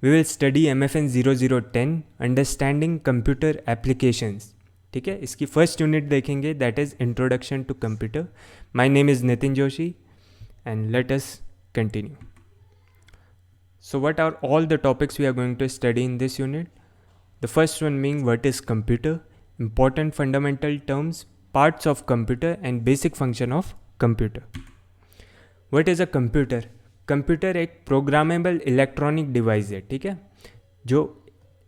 We will study MFN 0010 understanding computer applications. ठीक है, इसकी फर्स्ट यूनिट देखेंगे, that is introduction to computer. My name is Nitin Joshi and let us continue. So what are all the topics we are going to study in this unit? The first one being what is computer, important fundamental terms, parts of computer and basic function of computer. What is a computer? Computer एक programmable electronic device है, ठीक है, जो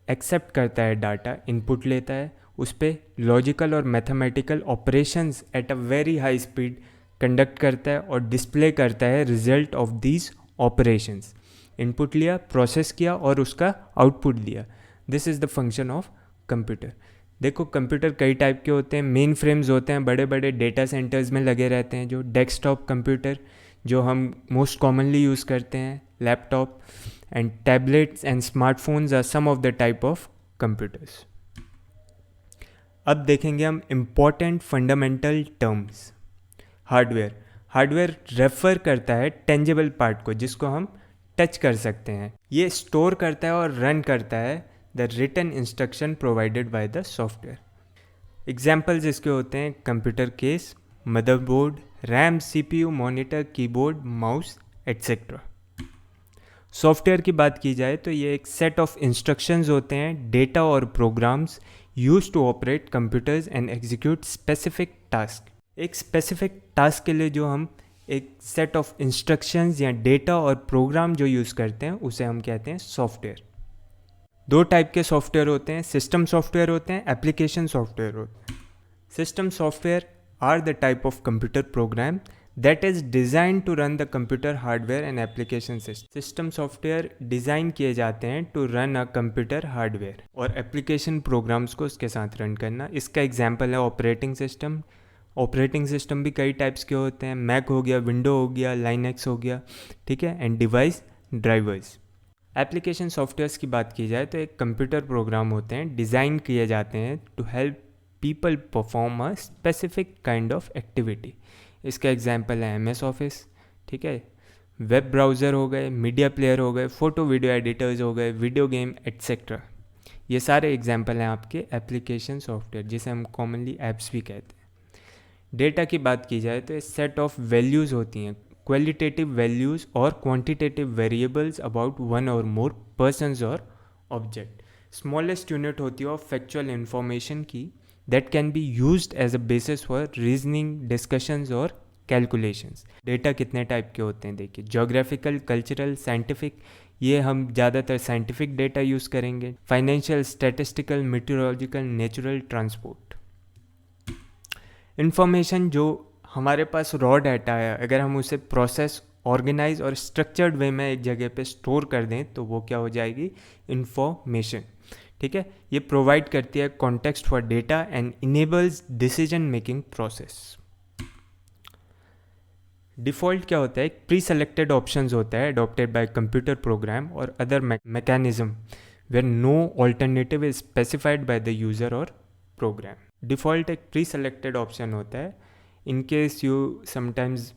accept करता है data, input लेता है, उस पर लॉजिकल और mathematical operations at a very high speed conduct करता है और डिस्प्ले करता है result of these operations. Input लिया, प्रोसेस किया और उसका आउटपुट दिया। This is the function of computer. देखो, कंप्यूटर कई टाइप के होते हैं। मेन फ्रेम्स होते हैं, बड़े बड़े डेटा सेंटर्स में लगे रहते हैं, जो डेस्कटॉप कंप्यूटर जो हम मोस्ट कॉमनली यूज़ करते हैं, laptop and tablets and smartphones are some of the type of computers. अब देखेंगे हम important fundamental terms. Hardware refer करता है टेंजिबल पार्ट को, जिसको हम टच कर सकते हैं। ये स्टोर करता है और रन करता है the written instruction provided by the software. Examples इसके होते हैं computer case, motherboard, RAM, CPU, monitor, keyboard, mouse etcetera. Software की बात की जाए तो ये एक सेट ऑफ इंस्ट्रक्शंस होते हैं, डेटा और programs used to operate computers and execute specific task. एक स्पेसिफिक टास्क के लिए जो हम एक सेट ऑफ इंस्ट्रक्शंस या डेटा और प्रोग्राम जो यूज़ करते हैं, उसे हम कहते हैं सॉफ्टवेयर। दो टाइप के सॉफ्टवेयर होते हैं, सिस्टम सॉफ्टवेयर होते हैं, एप्लीकेशन सॉफ्टवेयर होते हैं। System software are the type of computer program that is designed to run the computer hardware and application system. System software design किए जाते हैं to run a computer hardware और application programs को उसके साथ run करना। इसका एग्जाम्पल है ऑपरेटिंग सिस्टम। ऑपरेटिंग सिस्टम भी कई टाइप्स के होते हैं, मैक हो गया, विंडो हो गया, लाइनक्स हो गया, ठीक है, and device drivers. Application softwares की बात की जाए तो एक कंप्यूटर प्रोग्राम होते हैं, डिज़ाइन किए जाते हैं to help people perform a specific kind of activity. इसका एग्जाम्पल है MS ऑफिस, ठीक है, वेब ब्राउज़र हो गए, मीडिया प्लेयर हो गए, फ़ोटो वीडियो एडिटर्स हो गए, वीडियो गेम एट्सेट्रा। ये सारे एग्जाम्पल हैं आपके एप्लीकेशन सॉफ्टवेयर, जिसे हम कॉमनली ऐप्स भी कहते हैं। डेटा की बात की जाए तो इस सेट ऑफ वैल्यूज़ होती हैं, क्वालिटेटिव वैल्यूज़ और क्वांटिटेटिव वेरिएबल्स अबाउट वन और मोर पर्सन्स और ऑब्जेक्ट। स्मॉलेस्ट यूनिट होती है ऑफ फैक्चुअल इंफॉर्मेशन की that can be used as a basis for reasoning, discussions और calculations. डेटा कितने टाइप के होते हैं देखिए, जोग्राफिकल, कल्चरल, साइंटिफिक। ये हम ज़्यादातर साइंटिफिक डेटा यूज़ करेंगे। Financial, statistical, meteorological, natural, transport. Information जो हमारे पास रॉ डाटा है, अगर हम उसे प्रोसेस, ऑर्गेनाइज और स्ट्रक्चर्ड वे में एक जगह पे स्टोर कर दें तो वो क्या हो जाएगी, इंफॉर्मेशन, ठीक है। ये प्रोवाइड करती है context for data and enables decision making process. Default क्या होता है, एक प्री सेलेक्टेड ऑप्शंस होता है अडॉप्टेड बाय कंप्यूटर प्रोग्राम और other mechanism where no alternative is specified by the user और प्रोग्राम। डिफ़ॉल्ट एक प्री सेलेक्टेड ऑप्शन होता है। इन केस यू समटाइम्स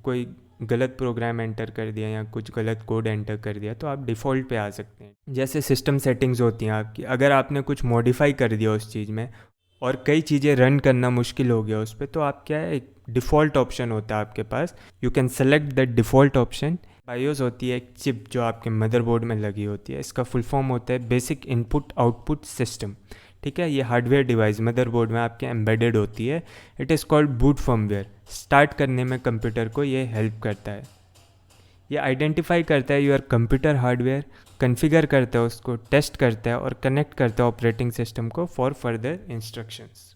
कोई गलत प्रोग्राम एंटर कर दिया या कुछ गलत कोड एंटर कर दिया तो आप डिफ़ॉल्ट पे आ सकते हैं। जैसे सिस्टम सेटिंग्स होती हैं आपकी, अगर आपने कुछ मॉडिफाई कर दिया उस चीज़ में और कई चीज़ें रन करना मुश्किल हो गया उस पर, तो आप क्या है, एक डिफ़ॉल्ट ऑप्शन होता है आपके पास, you can select that default option. BIOS होती है एक चिप जो आपके मदरबोर्ड में लगी होती है, इसका फुल फॉर्म होता है बेसिक इनपुट आउटपुट सिस्टम, ठीक है। ये हार्डवेयर डिवाइस मदरबोर्ड में आपके एम्बेडेड होती है। It is called boot firmware. Start करने में कंप्यूटर को ये हेल्प करता है। ये आइडेंटिफाई करता है योर कंप्यूटर हार्डवेयर, कॉन्फ़िगर करता है उसको, टेस्ट करता है और कनेक्ट करता है ऑपरेटिंग सिस्टम को for further instructions.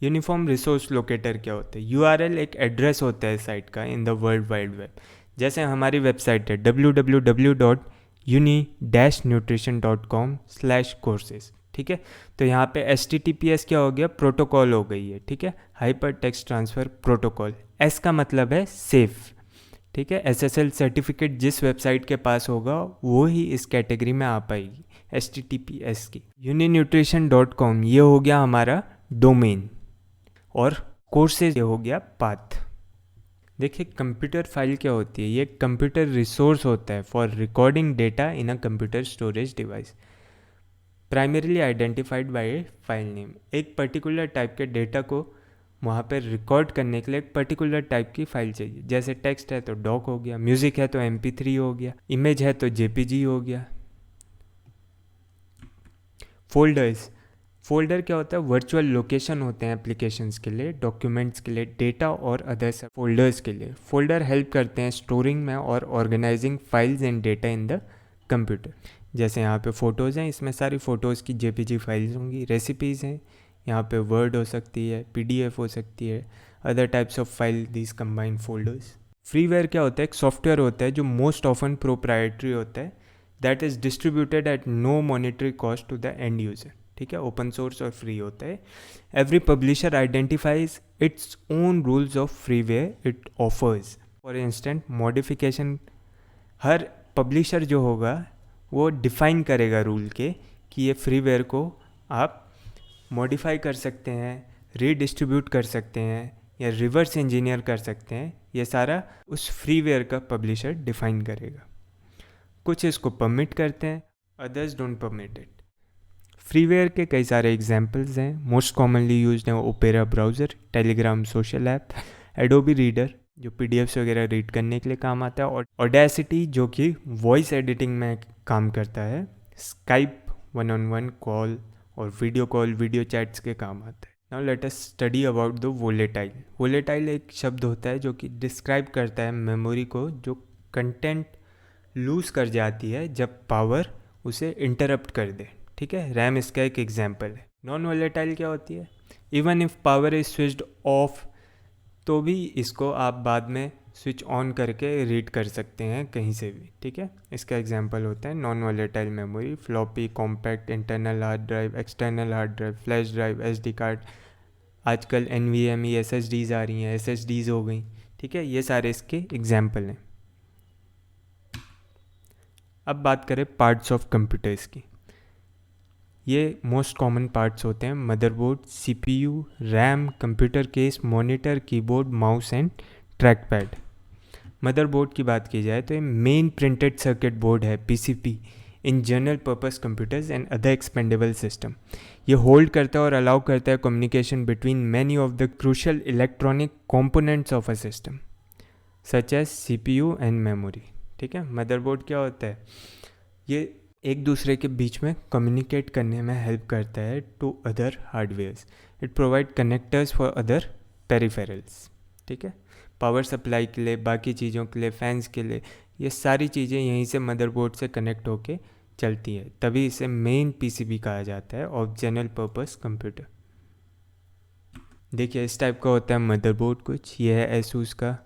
Uniform resource locator क्या होता है, URL एक एड्रेस होता है साइट का in the world wide web. जैसे हमारी वेबसाइट है www.uni-nutrition.com/courses, ठीक है। तो यहाँ पे HTTPS क्या हो गया, प्रोटोकॉल हो गई है, ठीक है, hyper text transfer protocol. S का मतलब है सेफ, ठीक है। SSL सर्टिफिकेट जिस वेबसाइट के पास होगा वो ही इस कैटेगरी में आ पाएगी, HTTPS की। uninutrition.com ये हो गया हमारा डोमेन और कोर्सेज ये हो गया पाथ। देखिए कंप्यूटर फाइल क्या होती है, ये कंप्यूटर रिसोर्स होता है for recording data in a computer storage device, primarily identified by A file name. एक पर्टिकुलर टाइप के डेटा को वहाँ पर रिकॉर्ड करने के लिए एक पर्टिकुलर टाइप की फाइल चाहिए। जैसे टेक्स्ट है तो डॉक हो गया, म्यूज़िक है तो MP3 हो गया, इमेज है तो JPG हो गया। फोल्डर क्या होता है, वर्चुअल लोकेशन होते हैं एप्लीकेशंस के लिए, डॉक्यूमेंट्स के लिए, डेटा और अदर फोल्डर्स के लिए। फोल्डर हेल्प करते हैं स्टोरिंग में और organising files and data in the computer. जैसे यहाँ पे फ़ोटोज़ हैं, इसमें सारी फ़ोटोज़ की JPG फाइल्स होंगी। रेसिपीज़ हैं, यहाँ पे वर्ड हो सकती है, PDF हो सकती है, other types of file, these combined folders. Freeware क्या होता है, एक सॉफ्टवेयर होता है जो मोस्ट ऑफन प्रोप्राइटरी होता है, that is distributed at no monetary cost to the end user. ठीक है, ओपन सोर्स और फ्री होता है। Every publisher identifies its own rules of freeware it offers. For instant modification, हर पब्लिशर जो होगा वो डिफ़ाइन करेगा रूल के कि ये फ्रीवेयर को आप मॉडिफाई कर सकते हैं, रीडिस्ट्रीब्यूट कर सकते हैं या रिवर्स इंजीनियर कर सकते हैं। ये सारा उस फ्रीवेयर का पब्लिशर डिफ़ाइन करेगा। कुछ इसको परमिट करते हैं, others don't permit it. Freeware के कई सारे एग्जांपल्स हैं। मोस्ट कॉमनली यूज्ड हैं opera browser, Telegram social app, Adobe reader जो PDFs वगैरह रीड करने के लिए काम आता है, और ऑडेसिटी जो कि वॉइस एडिटिंग में काम करता है, स्काइप 1-on-1 कॉल और वीडियो चैट्स के काम आता है। Now let us study about the volatile. Volatile एक शब्द होता है जो कि डिस्क्राइब करता है मेमोरी को जो कंटेंट लूज़ कर जाती है जब पावर उसे इंटरप्ट कर दे। ठीक है, रैम इसका एक एग्जाम्पल है। नॉन वोलेटाइल क्या होती है, even if power is switched off तो भी इसको आप बाद में स्विच ऑन करके रीड कर सकते हैं कहीं से भी। ठीक है, इसका एग्जांपल होता है non volatile memory, floppy, compact, internal hard drive, external hard drive, flash drive, SD card, आजकल NVMe SSDs आ रही हैं, SSDs हो गई। ठीक है, ये सारे इसके एग्जाम्पल हैं। अब बात करें पार्ट्स ऑफ कंप्यूटर्स की। ये मोस्ट कॉमन पार्ट्स होते हैं motherboard, CPU, RAM, computer case, monitor, keyboard, mouse and trackpad. Motherboard की बात की जाए तो ये मेन प्रिंटेड सर्किट बोर्ड है, PCB, in general purpose computers and other expandable system. ये होल्ड करता है और अलाउ करता है communication between many of the crucial electronic components of a system such as CPU and memory. ठीक है, motherboard क्या होता है, ये एक दूसरे के बीच में कम्युनिकेट करने में हेल्प करता है to other hardwares. It provide connectors for other peripherals. ठीक है, पावर सप्लाई के लिए, बाकी चीज़ों के लिए, फैंस के लिए, ये सारी चीज़ें यहीं से मदरबोर्ड से कनेक्ट होके चलती है, तभी इसे मेन PCB कहा जाता है ऑफ जनरल पर्पस कंप्यूटर। देखिए इस टाइप का होता है मदरबोर्ड कुछ। ये है ASUS का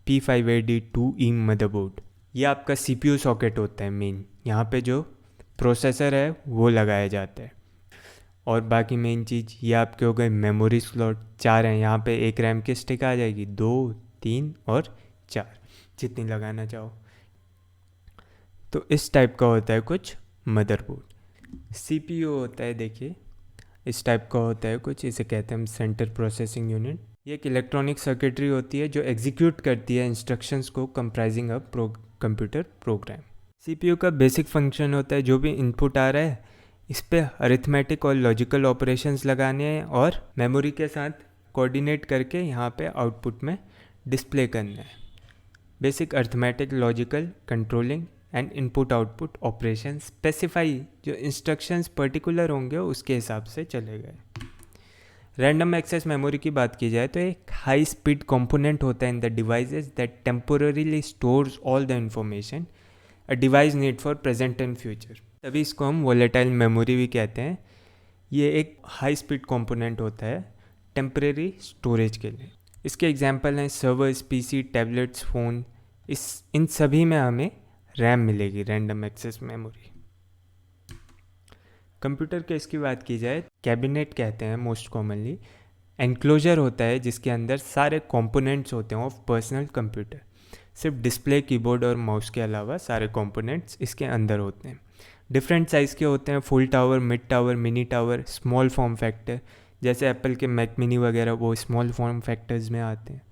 P580-2E मदरबोर्ड। ये आपका CPU सॉकेट होता है मेन, यहाँ पे जो प्रोसेसर है वो लगाया जाता है। और बाकी मेन चीज़ ये आपके हो गए मेमोरी स्लॉट, 4 हैं। यहाँ पे एक रैम की स्टिक आ जाएगी, 2, 3 और 4, जितनी लगाना चाहो। तो इस टाइप का होता है कुछ मदरबोर्ड। CPU होता है, देखिए इस टाइप का होता है कुछ, इसे कहते हैं हम सेंटर प्रोसेसिंग यूनिट। ये एक इलेक्ट्रॉनिक सर्किटरी होती है जो एग्जीक्यूट करती है इंस्ट्रक्शंस को comprising a computer program. CPU का बेसिक फंक्शन होता है जो भी इनपुट आ रहा है इस पे अरिथमेटिक और लॉजिकल ऑपरेशंस लगाने हैं और मेमोरी के साथ कोऑर्डिनेट करके यहाँ पे आउटपुट में डिस्प्ले करना है। Basic arithmetic, logical, controlling and input output operation specify जो इंस्ट्रक्शंस पर्टिकुलर होंगे उसके हिसाब से चले गए। रैंडम एक्सेस मेमोरी की बात की जाए तो एक हाई स्पीड कंपोनेंट होता है in the devices that temporarily stores all the information a device need for present and future, तभी इसको हम वोलेटाइल मेमोरी भी कहते हैं। ये एक हाई स्पीड कंपोनेंट होता है टेम्परेरी स्टोरेज के लिए। इसके एग्जांपल हैं सर्वर्स, PC, टैबलेट्स, फ़ोन, इन सभी में हमें रैम मिलेगी, रैंडम एक्सेस मेमोरी। कंप्यूटर के इसकी बात की जाए, कैबिनेट कहते हैं मोस्ट कॉमनली। एनक्लोजर होता है जिसके अंदर सारे कंपोनेंट्स होते हैं ऑफ पर्सनल कंप्यूटर। सिर्फ डिस्प्ले, कीबोर्ड और माउस के अलावा सारे कंपोनेंट्स इसके अंदर होते हैं। डिफरेंट साइज़ के होते हैं, full tower, mid tower, mini tower, small form factor, जैसे एप्पल के मैक मिनी वगैरह वो स्मॉल फॉर्म फैक्टर्स में आते हैं।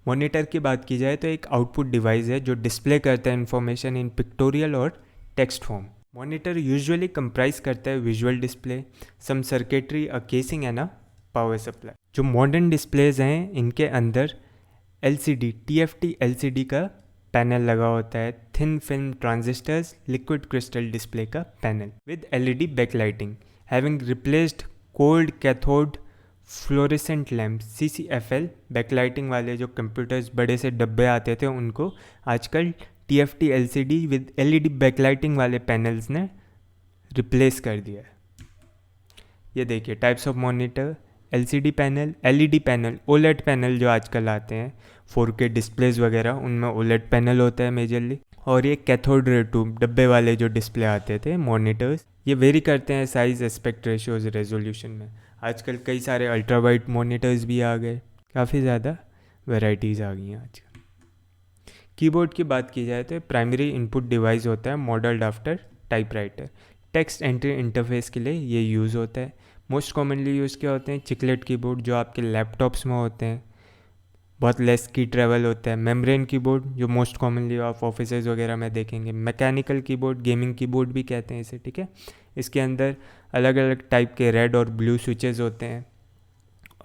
मॉनिटर की बात की जाए तो एक आउटपुट डिवाइस है जो डिस्प्ले करता है इंफॉर्मेशन इन पिक्टोरियल और text form. Monitor usually comprise करता है visual display, some circuitry, a casing and a power supply. जो मॉडर्न डिस्प्लेज हैं इनके अंदर LCD TFT LCD का पैनल लगा होता है, thin film transistors, liquid crystal display का panel with LED backlighting, having replaced cold cathode fluorescent lamp CCFL। Backlighting वाले जो कंप्यूटर्स बड़े से डब्बे आते थे उनको आजकल TFT LCD with LED backlighting वाले पैनल्स ने रिप्लेस कर दिया है। ये देखिए types of monitor, LCD panel, LED panel, OLED panel जो आजकल आते हैं 4K डिस्प्लेज वगैरह, उनमें OLED पैनल होता है मेजरली। और ये कैथोड रे ट्यूब डब्बे वाले जो डिस्प्ले आते थे मॉनिटर्स, ये वेरी करते हैं साइज, एस्पेक्ट रेशियोज, रेजोल्यूशन में। आजकल कई सारे अल्ट्रा वाइड मॉनिटर्स भी आ गए, काफ़ी ज़्यादा वैरायटीज़ आ गई हैं आजकल। कीबोर्ड की बात की जाए तो प्राइमरी इनपुट डिवाइस होता है modelled after typewriter. Text entry interface के लिए ये यूज़ होता है। मोस्ट कॉमनली यूज़ क्या होते हैं, चिकलेट कीबोर्ड जो आपके लैपटॉप्स में होते हैं, बहुत लेस की ट्रैवल होता है। मेम्ब्रेन कीबोर्ड जो मोस्ट कॉमनली आप ऑफिसेज वगैरह में देखेंगे। मैकेनिकल कीबोर्ड, गेमिंग कीबोर्ड भी कहते हैं इसे, ठीक है। इसके अंदर अलग अलग टाइप के रेड और ब्लू स्विचेस होते हैं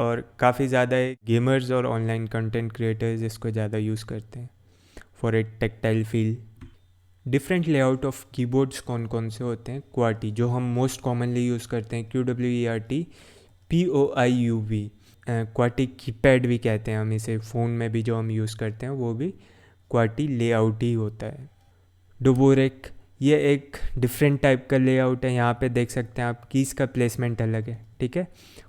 और काफ़ी ज़्यादा गेमर्स और ऑनलाइन कंटेंट क्रिएटर्स इसको ज़्यादा यूज़ करते हैं for a tactile feel. Different layout of keyboards कौन कौन से होते हैं, क्वार्टी जो हम मोस्ट कॉमनली यूज़ करते हैं, QWERT POIUV। क्वार्टी कीपैड भी कहते हैं हम इसे, फ़ोन में भी जो हम यूज़ करते हैं वो भी क्वार्टी लेआउट ही होता है। डोबोरेक ये एक डिफरेंट टाइप का लेआउट है, यहाँ पे देख सकते हैं आप कीज़ का प्लेसमेंट अलग है, ठीक है।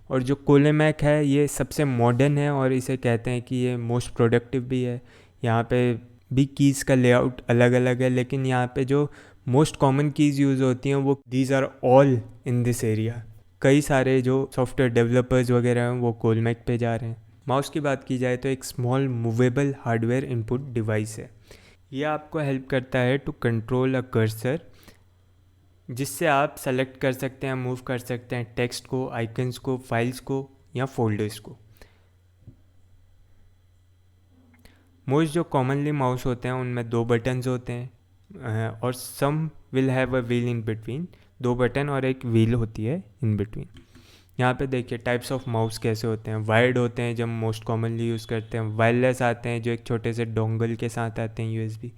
और जो कोलेमैक है ये सबसे मॉडर्न है और इसे कहते हैं कि ये मोस्ट प्रोडक्टिव भी है। यहाँ पे भी कीज़ का लेआउट अलग अलग है, लेकिन यहाँ पे जो मोस्ट कॉमन कीज़ यूज़ होती हैं वो these are all in this area. कई सारे जो सॉफ्टवेयर डेवलपर्स वगैरह हैं वो कोलमैक पे जा रहे हैं। माउस की बात की जाए तो एक small movable hardware input device है। यह आपको हेल्प करता है टू कंट्रोल अ कर्सर, जिससे आप सेलेक्ट कर सकते हैं, मूव कर सकते हैं टेक्स्ट को, आइकन्स को, फाइल्स को या फोल्डर्स को। मोस्ट जो कॉमनली माउस होते हैं उनमें 2 बटन्स होते हैं और some will have a wheel in between. 2 button और एक व्हील होती है इन बिटवीन। यहाँ पे देखिए टाइप्स ऑफ माउस कैसे होते हैं। वायर्ड होते हैं जो मोस्ट कॉमनली यूज़ करते हैं, वायरलेस आते हैं जो एक छोटे से डोंगल के साथ आते हैं USB,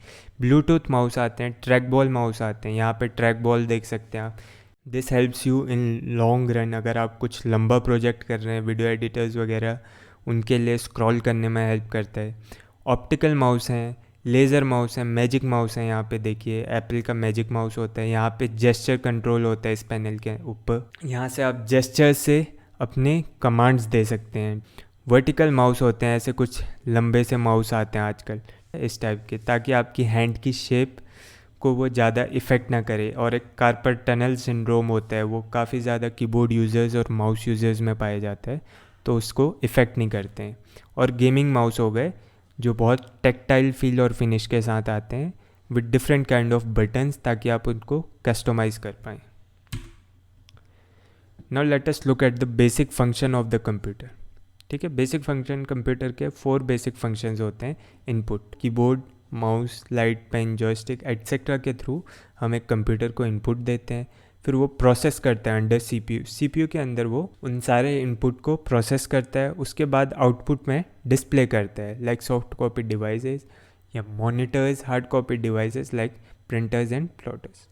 ब्लूटूथ माउस आते हैं, ट्रैक बॉल माउस आते हैं। यहाँ पे ट्रैक बॉल देख सकते हैं आप। This helps you in long run, अगर आप कुछ लंबा प्रोजेक्ट कर रहे हैं, वीडियो एडिटर्स वगैरह, उनके लिए स्क्रॉल करने में हेल्प करता है। ऑप्टिकल माउस हैं, लेज़र माउस है, मैजिक माउस है। यहाँ पे देखिए एप्पल का मैजिक माउस होता है। यहाँ पे जेस्चर कंट्रोल होता है इस पैनल के ऊपर, यहाँ से आप जेस्चर से अपने कमांड्स दे सकते हैं। वर्टिकल माउस होते हैं, ऐसे कुछ लंबे से माउस आते हैं आजकल इस टाइप के, ताकि आपकी हैंड की शेप को वो ज़्यादा इफ़ेक्ट ना करे। और एक कार्पल टनल सिंड्रोम होता है, वो काफ़ी ज़्यादा कीबोर्ड यूज़र्स और माउस यूज़र्स में पाया जाता है, तो उसको इफ़ेक्ट नहीं करते हैं। और गेमिंग माउस हो गए जो बहुत टेक्टाइल फील और फिनिश के साथ आते हैं with different kind of buttons, ताकि आप उनको कस्टमाइज़ कर पाएँ। Now let us look at the basic function of the computer, ठीक है। बेसिक फंक्शन कंप्यूटर के 4 बेसिक फंक्शंस होते हैं। Input, keyboard, mouse, light, pen, joystick etcetera के थ्रू हम एक कंप्यूटर को इनपुट देते हैं, फिर वो प्रोसेस करता है अंडर CPU के अंदर, वो उन सारे इनपुट को प्रोसेस करता है, उसके बाद आउटपुट में डिस्प्ले करता है, लाइक सॉफ्ट कॉपी डिवाइसेस या monitors, hard copy devices like printers and plotters.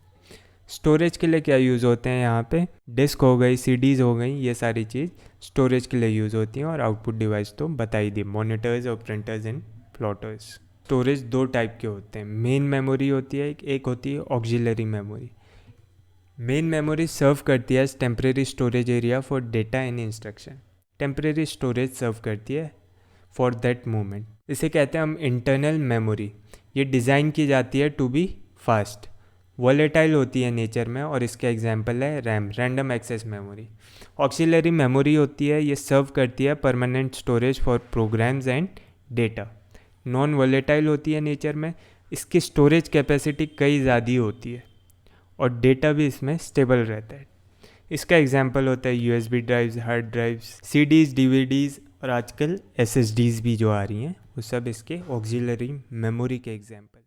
Storage के लिए क्या यूज़ होते हैं, यहाँ पे डिस्क हो गई, CDs हो गई, ये सारी चीज़ स्टोरेज के लिए यूज़ होती हैं। और आउटपुट डिवाइस तो बता ही दी, मॉनिटर्स और printers and plotters. Storage 2 type के होते हैं। मेन मेमोरी होती है एक होती है auxiliary memory. Main memory serve करती है temporary storage area for data and instruction. Temporary storage serve करती है फॉर दैट मोमेंट, इसे कहते हैं हम इंटरनल मेमोरी। ये डिज़ाइन की जाती है टू बी फास्ट, वॉलेटाइल होती है नेचर में, और इसका एग्जांपल है RAM, random access memory. Auxiliary memory होती है, ये सर्व करती है permanent storage for programs and data. Non volatile होती है नेचर में, इसकी स्टोरेज कैपेसिटी कई ज़्यादा होती है और डेटा भी इसमें स्टेबल रहता है। इसका एग्जांपल होता है USB drives, hard drives, CDs, DVDs और आजकल SSDs भी जो आ रही हैं वो सब इसके ऑक्सिलरी मेमोरी के एग्जाम्पल।